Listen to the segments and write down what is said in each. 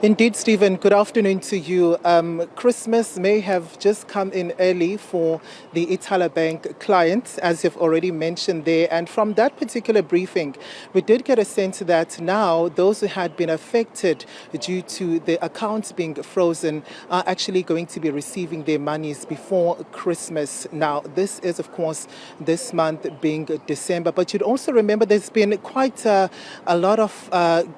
Indeed, Stephen, good afternoon to you. Christmas may have just come in early for the Ithala Bank clients, as you've already mentioned there. And from that particular briefing, we did get a sense that now those who had been affected due to the accounts being frozen are actually going to be receiving their monies before Christmas. Now, this is, of course, this month being December. But you'd also remember there's been quite a lot of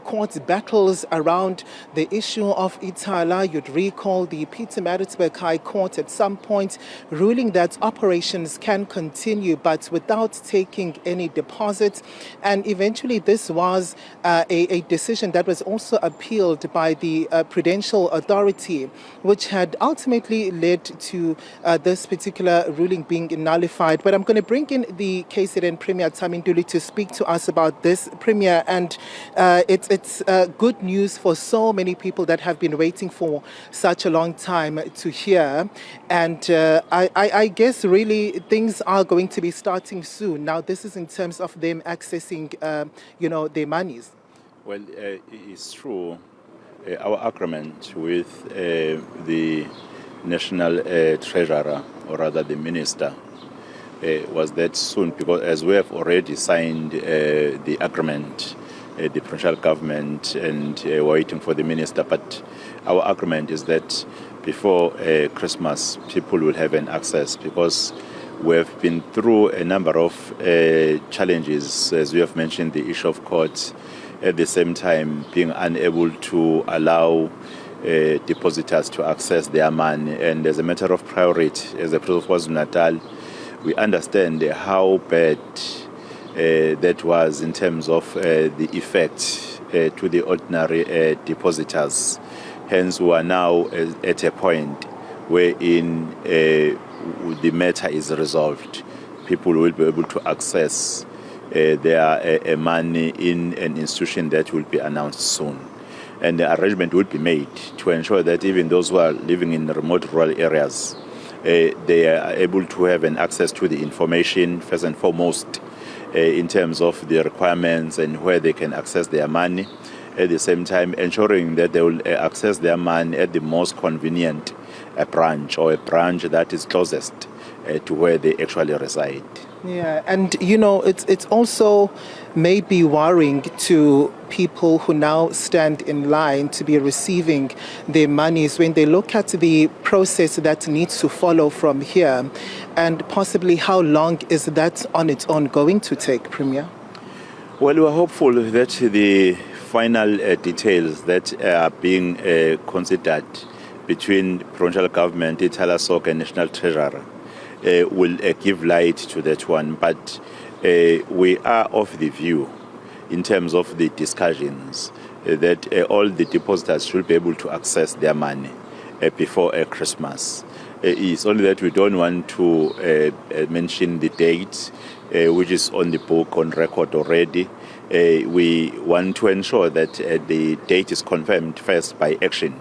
court battles around the issue of Itala. You'd recall the Pietermaritzburg High Court at some point ruling that operations can continue but without taking any deposits. And eventually this was a decision that was also appealed by the Prudential Authority, which had ultimately led to this particular ruling being nullified. But I'm going to bring in the KZN Premier Thami Ntuli to speak to us about this, Premier. And it's good news for so many people that have been waiting for such a long time to hear. And I guess really things are going to be starting soon. Now, this is in terms of them accessing, their monies. Well, it's true. Our agreement with the National Treasurer, or rather the Minister, was that soon, because as we have already signed the agreement, the provincial government, and waiting for the minister. But our agreement is that before Christmas, people will have an access, because we have been through a number of challenges, as we have mentioned, the issue of courts, at the same time being unable to allow depositors to access their money. And as a matter of priority, as a Province of KwaZulu-Natal, we understand how bad that was in terms of the effect to the ordinary depositors. Hence, we are now at a point wherein the matter is resolved. People will be able to access their money in an institution that will be announced soon. And the arrangement will be made to ensure that even those who are living in remote rural areas, they are able to have an access to the information, first and foremost, in terms of the requirements and where they can access their money. At the same time, ensuring that they will access their money at the most convenient branch, or a branch that is closest to where they actually reside. Yeah, and it's also maybe worrying to people who now stand in line to be receiving their monies when they look at the process that needs to follow from here, and possibly how long is that on its own going to take, Premier? Well, we're hopeful that the final details that are being considered between provincial government, Itala SOC, and National Treasurer will give light to that one. But we are of the view, in terms of the discussions, that all the depositors should be able to access their money before Christmas. It's only that we don't want to mention the date, which is on the book, on record already. We want to ensure that the date is confirmed first by action,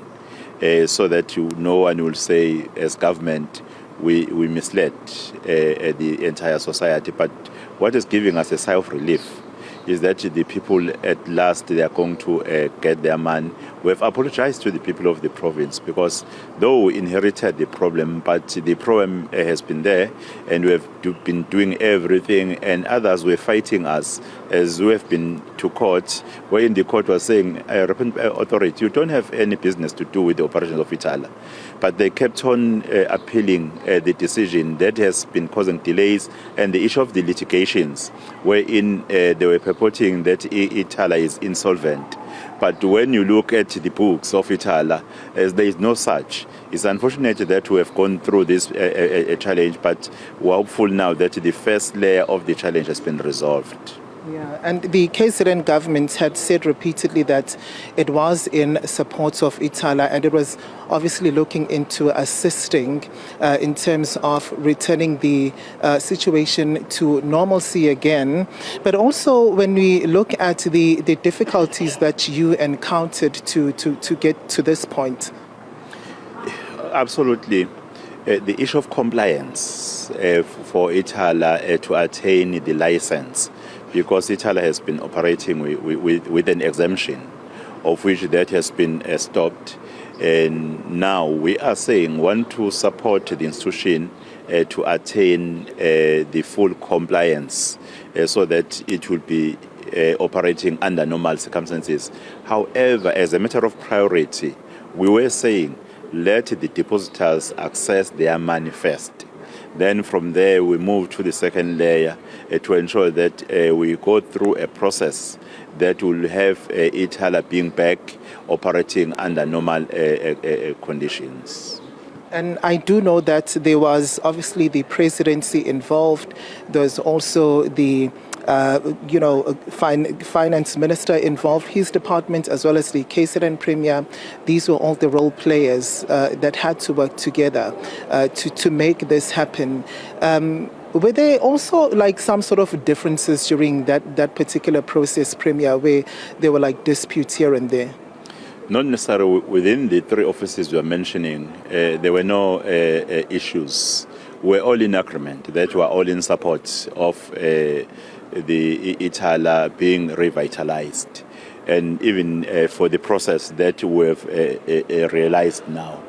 so that no one will say, as government, we misled the entire society. But what is giving us a sigh of relief is that the people at last, they are going to get their money. We have apologized to the people of the province, because though we inherited the problem, but the problem has been there, and we have been doing everything, and others were fighting us as we have been to court, wherein the court was saying, authority, you don't have any business to do with the operations of Itala. But they kept on appealing the decision that has been causing delays, and the issue of the litigations, wherein they were purporting that Itala is insolvent. But when you look at the books of Itala, as there is no such. It's unfortunate that we have gone through this challenge, but we're hopeful now that the first layer of the challenge has been resolved. Yeah, and the KZN government had said repeatedly that it was in support of Itala, and it was obviously looking into assisting in terms of returning the situation to normalcy again. But also when we look at the difficulties that you encountered to get to this point. Absolutely. The issue of compliance for Itala to attain the license, because Itala has been operating with an exemption of which that has been stopped. And now we are saying want to support the institution to attain the full compliance so that it will be operating under normal circumstances. However, as a matter of priority, we were saying let the depositors access their money first. Then from there we move to the second layer to ensure that we go through a process that will have Itala being back operating under normal conditions. And I do know that there was obviously the presidency involved. There's also the finance minister involved, his department, as well as the KZN Premier. These were all the role players that had to work together to make this happen. Were there also like some sort of differences during that particular process, Premier, where there were like disputes here and there? Not necessarily within the three offices you are mentioning. There were no issues. We're all in agreement that we are all in support of the Itala being revitalized, and even for the process that we have realized now.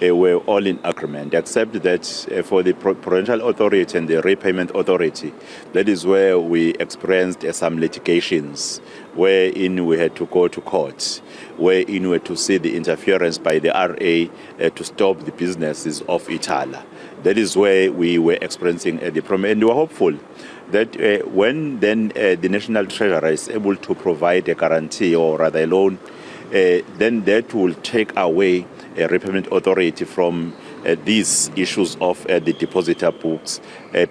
We're all in agreement, except that for the Prudential Authority and the Repayment Authority, that is where we experienced some litigations, wherein we had to go to court, wherein we had to see the interference by the RA to stop the businesses of Itala. That is where we were experiencing the problem, and we were hopeful that when then the National Treasurer is able to provide a guarantee or rather a loan, then that will take away a repayment authority from these issues of the depositor books,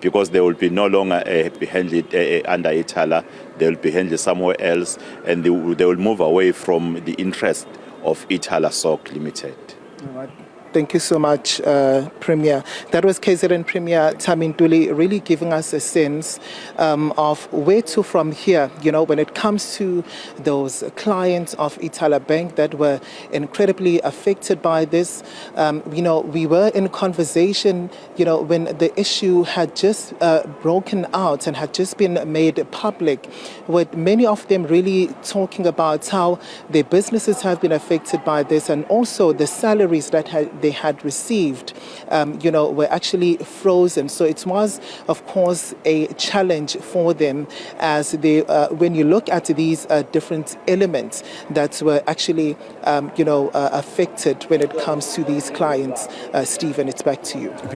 because they will be no longer be handled under Itala, they will be handled somewhere else, and they will move away from the interest of Itala SOC Limited. All right. Thank you so much, Premier. That was KZN Premier Thami Ntuli really giving us a sense of where to from here, when it comes to those clients of Ithala Bank that were incredibly affected by this. We were in conversation, when the issue had just broken out and had just been made public, with many of them really talking about how their businesses have been affected by this, and also the salaries that they had received, were actually frozen. So it was, of course, a challenge for them as they, when you look at these different elements that were actually, affected when it comes to these clients. Stephen, it's back to you.